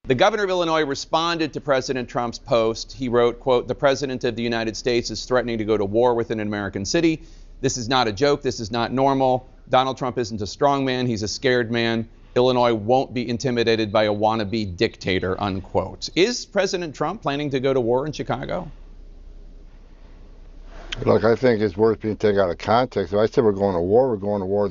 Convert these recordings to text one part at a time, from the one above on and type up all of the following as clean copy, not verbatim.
The governor of Illinois responded to President Trump's post. He wrote, quote, "The president of the United States is threatening to go to war within an American city. This is not a joke. This is not normal. Donald Trump isn't a strong man. He's a scared man. Illinois won't be intimidated by a wannabe dictator," unquote. Is President Trump planning to go to war in Chicago? Look, I think it's worth being taken out of context. If I said we're going to war with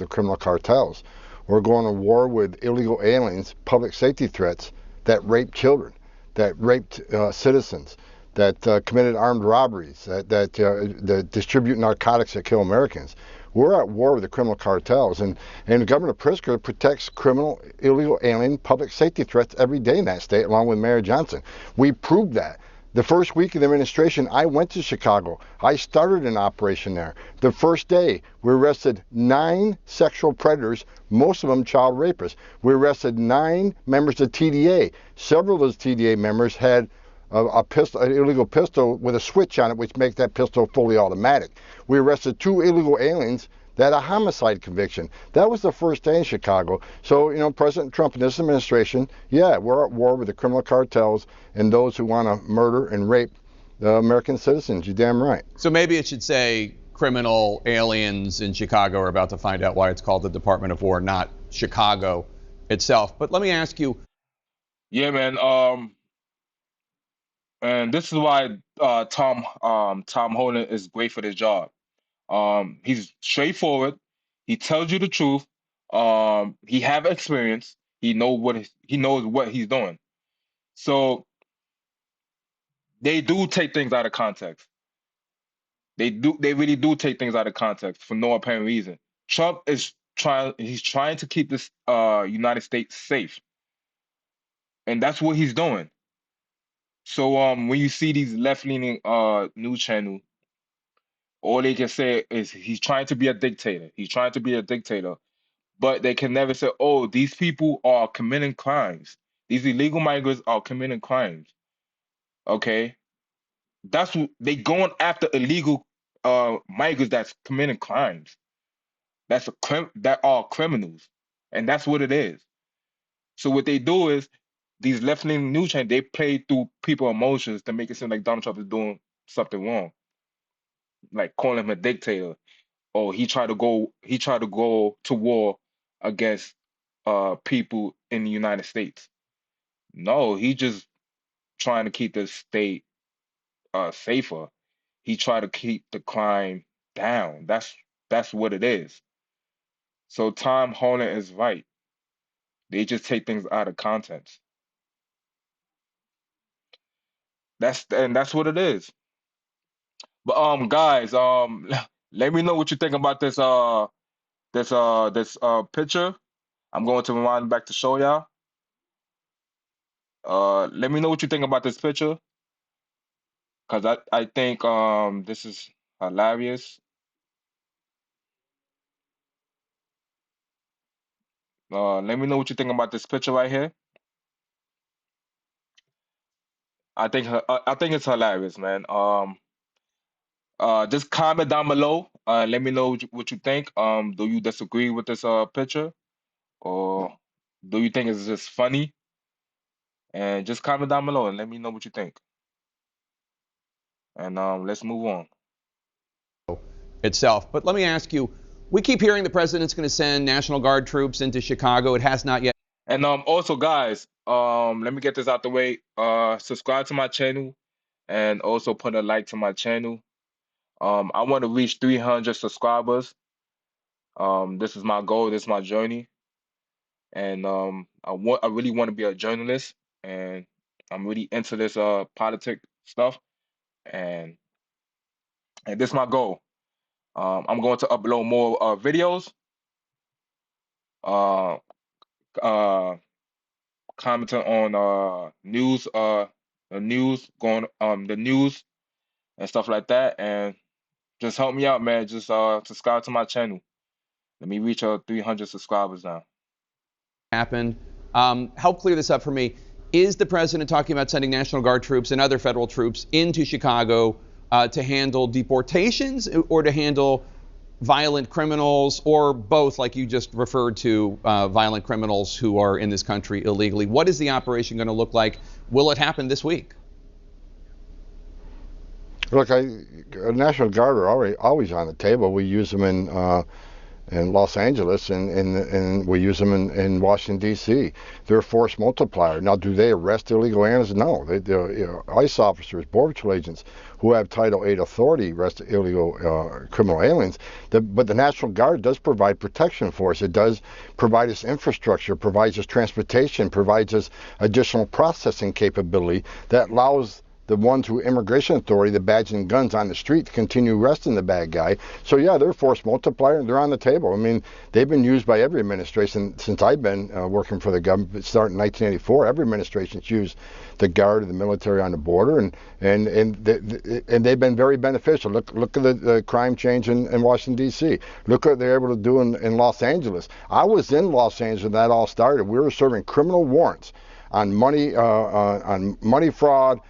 the criminal cartels. We're going to war with illegal aliens, public safety threats that rape children, that raped citizens, that committed armed robberies, that distribute narcotics that kill Americans. We're at war with the criminal cartels, and Governor Pritzker protects criminal, illegal alien, public safety threats every day in that state, along with Mayor Johnson. We proved that. The first week of the administration, I went to Chicago. I started an operation there. The first day, we arrested 9 sexual predators, most of them child rapists. We arrested 9 members of TDA. Several of those TDA members had a pistol, an illegal pistol with a switch on it, which makes that pistol fully automatic. We arrested 2 illegal aliens that had a homicide conviction. That was the first day in Chicago. So, you know, President Trump and this administration, yeah, we're at war with the criminal cartels and those who want to murder and rape the American citizens. You're damn right. So maybe it should say criminal aliens in Chicago are about to find out why it's called the Department of War, not Chicago itself. But let me ask you. Yeah, man. And this is why Tom Homan is great for this job. He's straightforward. He tells you the truth. He have experience. He knows what he's doing. So they do take things out of context. They really do take things out of context for no apparent reason. Trump is trying to keep this United States safe. And that's what he's doing. So when you see these left-leaning news channels, all they can say is he's trying to be a dictator. He's trying to be a dictator. But they can never say, oh, these people are committing crimes. These illegal migrants are committing crimes. Okay? That's what they going after illegal migrants that's committing crimes. That are criminals. And that's what it is. So what they do is these left-leaning news channels, they play through people's emotions to make it seem like Donald Trump is doing something wrong. Like calling him a dictator. Or he tried to go to war against people in the United States. No, he just trying to keep the state safer. He tried to keep the crime down. That's what it is. So Tom Homan is right. They just take things out of context. That's what it is. But guys, let me know what you think about this picture. I'm going to rewind back to show y'all. Let me know what you think about this picture, because I think this is hilarious. Let me know what you think about this picture right here. I think it's hilarious, man. Just comment down below. Let me know what you think. Do you disagree with this picture, or do you think it's just funny? And just comment down below and let me know what you think. And let's move on. Itself. But let me ask you, we keep hearing the president's going to send National Guard troops into Chicago. It has not yet. And also, guys, let me get this out the way. Subscribe to my channel and also put a like to my channel. I want to reach 300 subscribers. This is my goal. This is my journey. And I really want to be a journalist, and I'm really into this politic stuff. And this is my goal. I'm going to upload more videos. Commenting on news, the news and stuff like that, and just help me out, man. Just subscribe to my channel. Let me reach 300 subscribers now. Happened. Help clear this up for me. Is the president talking about sending National Guard troops and other federal troops into Chicago to handle deportations or to handle violent criminals, or both, like you just referred to, violent criminals who are in this country illegally? What is the operation going to look like? Will it happen this week? Look, National Guard are always on the table. We use them in Los Angeles, and we use them in Washington, D.C. They're a force multiplier. Now, do they arrest illegal aliens? No. They're ICE officers, Border Patrol agents who have Title 8 authority arrest illegal criminal aliens. But the National Guard does provide protection for us. It does provide us infrastructure, provides us transportation, provides us additional processing capability that allows the ones who immigration authority, the badge and guns on the street, to continue arresting the bad guy. So yeah, they're a force multiplier and they're on the table. I mean, they've been used by every administration since I've been working for the government. Starting in 1984, every administration's used the Guard and the military on the border, and they've been very beneficial. Look at the crime change in Washington, D.C. Look what they're able to do in Los Angeles. I was in Los Angeles when that all started. We were serving criminal warrants on money fraud,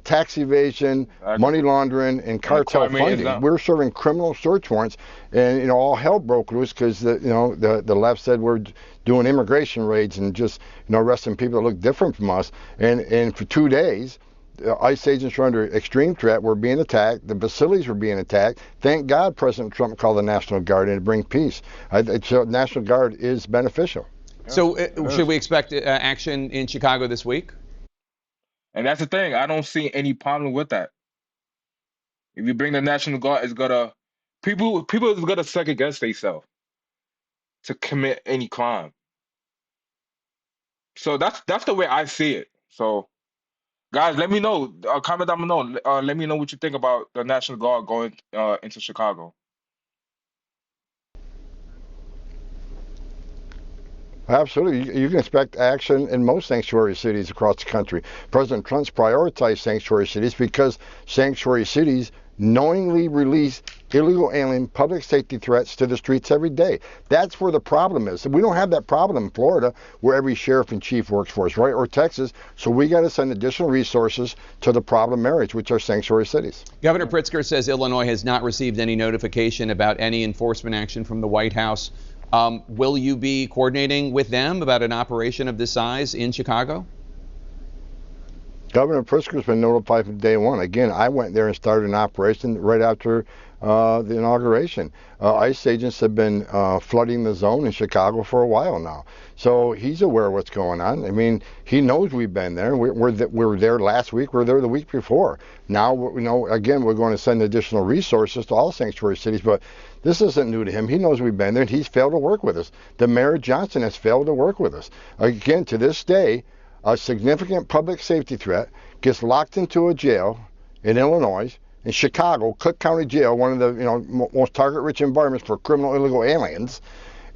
tax evasion, money laundering, and cartel funding. We're serving criminal search warrants, and all hell broke loose because the left said we're doing immigration raids and just arresting people that look different from us. And for 2 days, ICE agents were under extreme threat. We're being attacked. The facilities were being attacked. Thank God President Trump called the National Guard in to bring peace. So National Guard is beneficial. So should we expect action in Chicago this week? And that's the thing. I don't see any problem with that. If you bring the National Guard, people is gonna second guess themselves to commit any crime. So that's the way I see it. So guys, let me know. Comment down below. Let me know what you think about the National Guard going into Chicago. Absolutely. You can expect action in most sanctuary cities across the country. President Trump's prioritized sanctuary cities because sanctuary cities knowingly release illegal alien public safety threats to the streets every day. That's where the problem is. We don't have that problem in Florida, where every sheriff and chief works for us, right? Or Texas. So we got to send additional resources to the problem areas, which are sanctuary cities. Governor Pritzker says Illinois has not received any notification about any enforcement action from the White House. Will you be coordinating with them about an operation of this size in Chicago? Governor Pritzker's been notified from day one. Again, I went there and started an operation right after the inauguration. ICE agents have been flooding the zone in Chicago for a while now. So he's aware of what's going on. I mean, he knows we've been there. We were there last week. We were there the week before. Now, again, we're going to send additional resources to all sanctuary cities, but this isn't new to him. He knows we've been there, and he's failed to work with us. The Mayor Johnson has failed to work with us. Again, to this day, a significant public safety threat gets locked into a jail in Illinois, in Chicago, Cook County Jail, one of the most target-rich environments for criminal illegal aliens.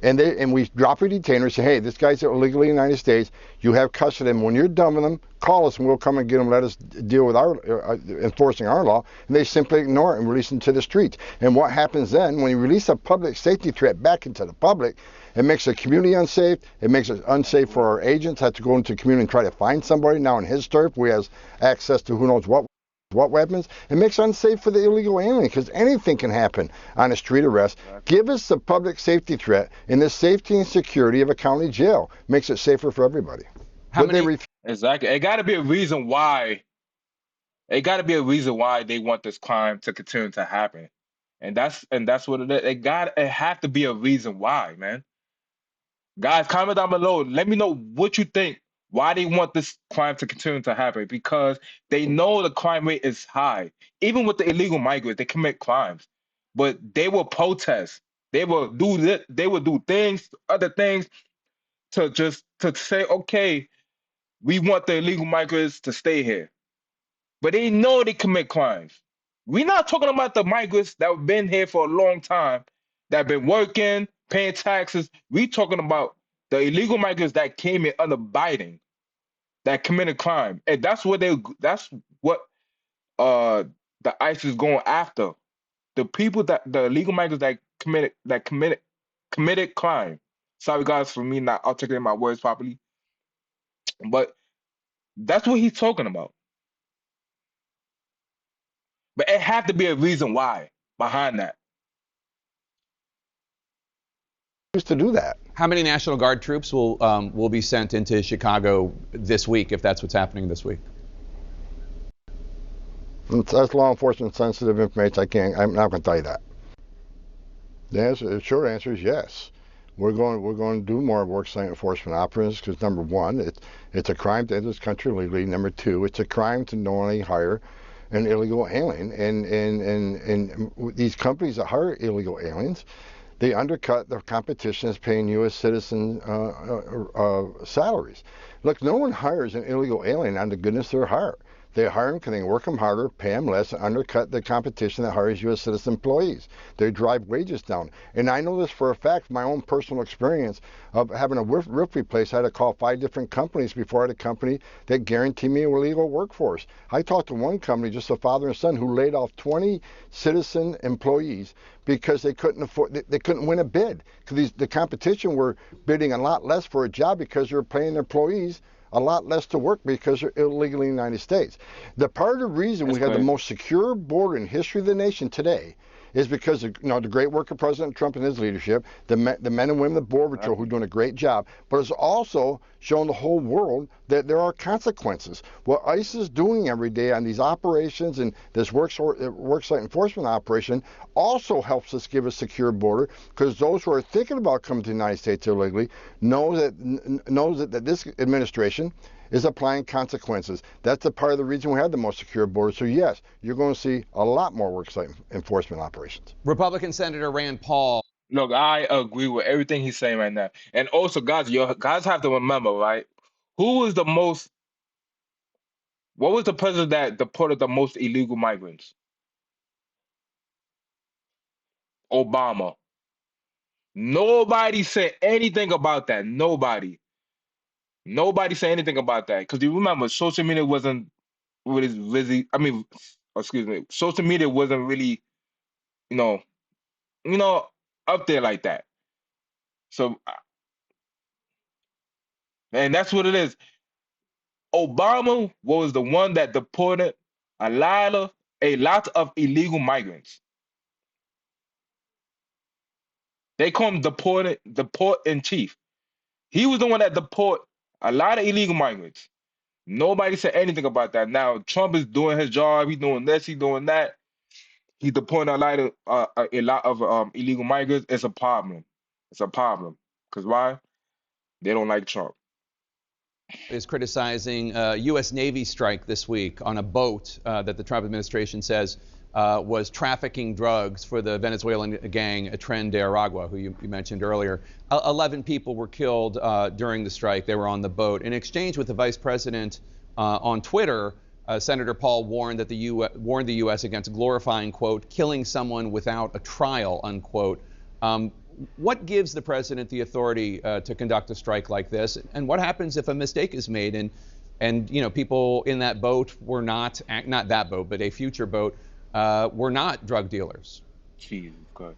And we drop a detainer and say, hey, this guy's illegally in the United States. You have custody of him. When you're done with him, call us and we'll come and get him. Let us deal with our enforcing our law. And they simply ignore it and release him to the streets. And what happens then, when you release a public safety threat back into the public, it makes the community unsafe. It makes it unsafe for our agents. Have to go into the community and try to find somebody. Now in his turf, we have access to who knows what weapons. It makes it unsafe for the illegal alien because anything can happen on a street arrest. Give us the public safety threat and the safety and security of a county jail. Makes it safer for everybody. Exactly. It got to be a reason why. It got to be a reason why they want this crime to continue to happen, and that's what it is. It have to be a reason why, man. Guys, comment down below. Let me know what you think. Why they want this crime to continue to happen? Because they know the crime rate is high. Even with the illegal migrants, they commit crimes, but they will protest. They will do this. They will do things, other things, to say, okay, we want the illegal migrants to stay here. But they know they commit crimes. We're not talking about the migrants that have been here for a long time, that have been working, paying taxes. We talking about the illegal migrants that came in unabiding, that committed crime. And that's what the ICE is going after. The the illegal migrants that committed crime. Sorry guys for me not articulating my words properly. But that's what he's talking about. But it had to be a reason why behind that. to do that. How many National Guard troops will be sent into Chicago this week, if that's what's happening this week? That's law enforcement sensitive information. I'm not going to tell you that. The short answer is yes. We're going to do more worksite enforcement operations because number one, it's a crime to enter this country illegally. Number two, it's a crime to knowingly hire an illegal alien. And these companies that hire illegal aliens, they undercut the competition that's paying U.S. citizen salaries. Look, no one hires an illegal alien on the goodness of their heart. They hire them because they work them harder, pay them less, and undercut the competition that hires U.S. citizen employees. They drive wages down. And I know this for a fact, my own personal experience of having a roof replaced. I had to call 5 different companies before I had a company that guaranteed me a legal workforce. I talked to one company, just a father and son, who laid off 20 citizen employees because they couldn't afford, they couldn't win a bid. Because the competition were bidding a lot less for a job because they were paying their employees a lot less to work because they're illegally in the United States. The part of the reason we have the most secure border in history of the nation today is because of, the great work of President Trump and his leadership, the men and women of the Border Patrol who are doing a great job, but it's also shown the whole world that there are consequences. What ICE is doing every day on these operations and this worksite enforcement operation also helps us give a secure border, because those who are thinking about coming to the United States illegally knows that this administration is applying consequences. That's a part of the reason we have the most secure border. So yes, you're going to see a lot more worksite enforcement operations. Republican Senator Rand Paul. Look, I agree with everything he's saying right now. And also, guys, you guys have to remember, right? What was the president that deported the most illegal migrants? Obama. Nobody said anything about that. Nobody said anything about that. Because you remember, social media wasn't really, excuse me, social media wasn't really, you know, up there like that. So, and that's what it is. Obama was the one that deported a lot of illegal migrants. They call him deport in chief. He was the one that deport a lot of illegal migrants. Nobody said anything about that. Now Trump is doing his job. He's doing this. He's doing that. He's deporting a lot of illegal migrants. It's a problem. It's a problem. Because why? They don't like Trump. Is criticizing U.S. Navy strike this week on a boat that the Trump administration says was trafficking drugs for the Venezuelan gang Tren de Aragua, who you mentioned earlier. 11 people were killed during the strike. They were on the boat. In exchange with the vice president on Twitter, Senator Paul warned the U.S. against glorifying, quote, killing someone without a trial, unquote. What gives the president the authority to conduct a strike like this? And what happens if a mistake is made and people in that boat were not that boat, but a future boat, were not drug dealers? Jesus, God.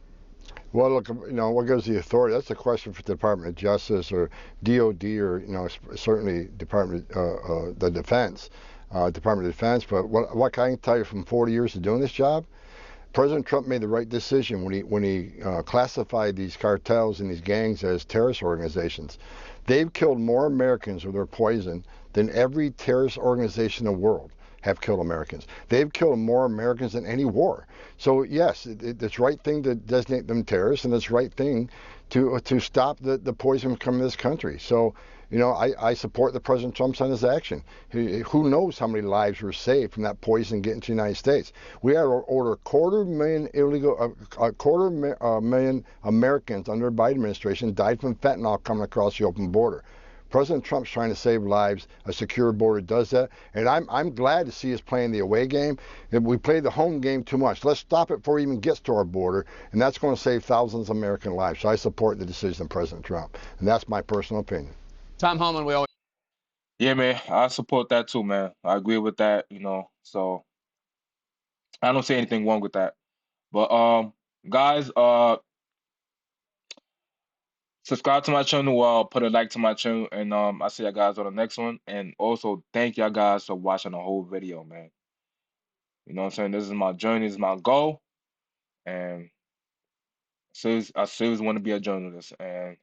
Well, look, what gives the authority? That's a question for the Department of Justice or DOD or, certainly Department of Defense. But what I can tell you from 40 years of doing this job, President Trump made the right decision when he classified these cartels and these gangs as terrorist organizations. They've killed more Americans with their poison than every terrorist organization in the world have killed Americans. They've killed more Americans than any war. So yes, it's the right thing to designate them terrorists, and it's the right thing to stop the poison from coming to this country. So, I support the President Trump's on his action. Who knows how many lives were saved from that poison getting to the United States? We had over a quarter million Americans under the Biden administration died from fentanyl coming across the open border. President Trump's trying to save lives. A secure border does that, and I'm glad to see us playing the away game. We play the home game too much. Let's stop it before it even gets to our border, and that's going to save thousands of American lives. So I support the decision of President Trump, and that's my personal opinion. Tom Homan, Yeah, man, I support that too, man. I agree with that, so I don't see anything wrong with that. But guys, subscribe to my channel, put a like to my channel, and I'll see you guys on the next one. And also thank y'all guys for watching the whole video, man. You know what I'm saying? This is my journey, this is my goal, and I serious want to be a journalist, and